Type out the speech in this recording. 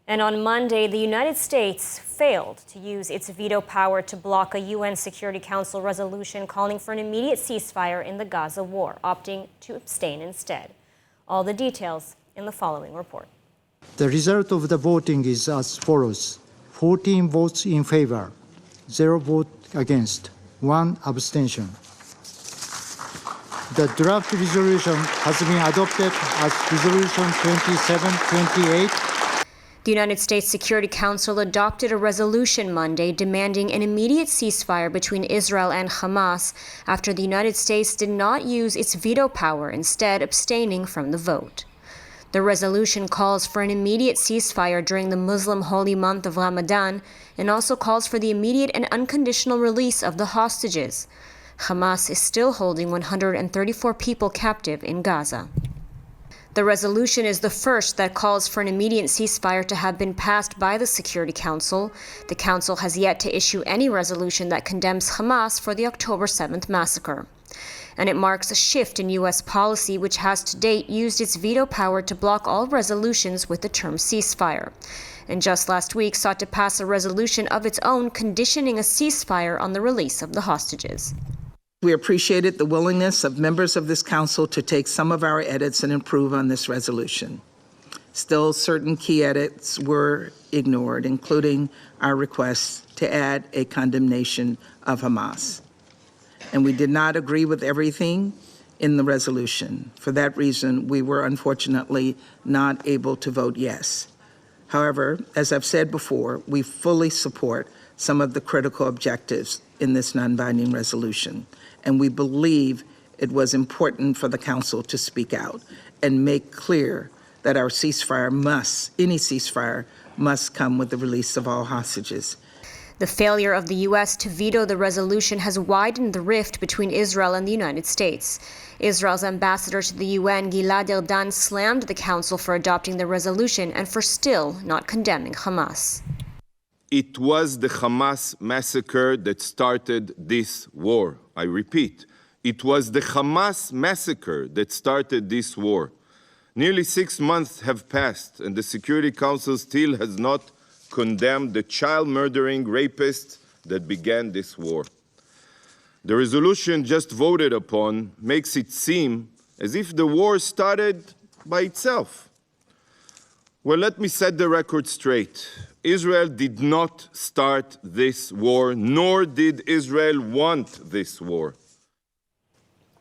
And on Monday, the United States failed to use its veto power to block a UN Security Council resolution calling for an immediate ceasefire in the Gaza war, opting to abstain instead. All the details in the following report. The result of the voting is as follows: 14 votes in favor, 0 vote against, 1 abstention. The draft resolution has been adopted as Resolution 2728. The United States Security Council adopted a resolution Monday demanding an immediate ceasefire between Israel and Hamas after the United States did not use its veto power, instead abstaining from the vote. The resolution calls for an immediate ceasefire during the Muslim holy month of Ramadan and also calls for the immediate and unconditional release of the hostages. Hamas is still holding 134 people captive in Gaza. The resolution is the first that calls for an immediate ceasefire to have been passed by the Security Council. The Council has yet to issue any resolution that condemns Hamas for the October 7th massacre. And it marks a shift in U.S. policy, which has to date used its veto power to block all resolutions with the term ceasefire. And just last week sought to pass a resolution of its own conditioning a ceasefire on the release of the hostages. We appreciated the willingness of members of this council to take some of our edits and improve on this resolution. Still, certain key edits were ignored, including our request to add a condemnation of Hamas. And we did not agree with everything in the resolution. For that reason, we were unfortunately not able to vote yes. However, as I've said before, we fully support some of the critical objectives in this non-binding resolution. And we believe it was important for the Council to speak out and make clear that our any ceasefire must come with the release of all hostages. The failure of the U.S. to veto the resolution has widened the rift between Israel and the United States. Israel's ambassador to the UN, Gilad Erdan, slammed the Council for adopting the resolution and for still not condemning Hamas. It was the Hamas massacre that started this war. I repeat, it was the Hamas massacre that started this war. Nearly 6 months have passed, and the Security Council still has not condemned the child-murdering rapist that began this war. The resolution just voted upon makes it seem as if the war started by itself. Well, let me set the record straight. Israel did not start this war, nor did Israel want this war.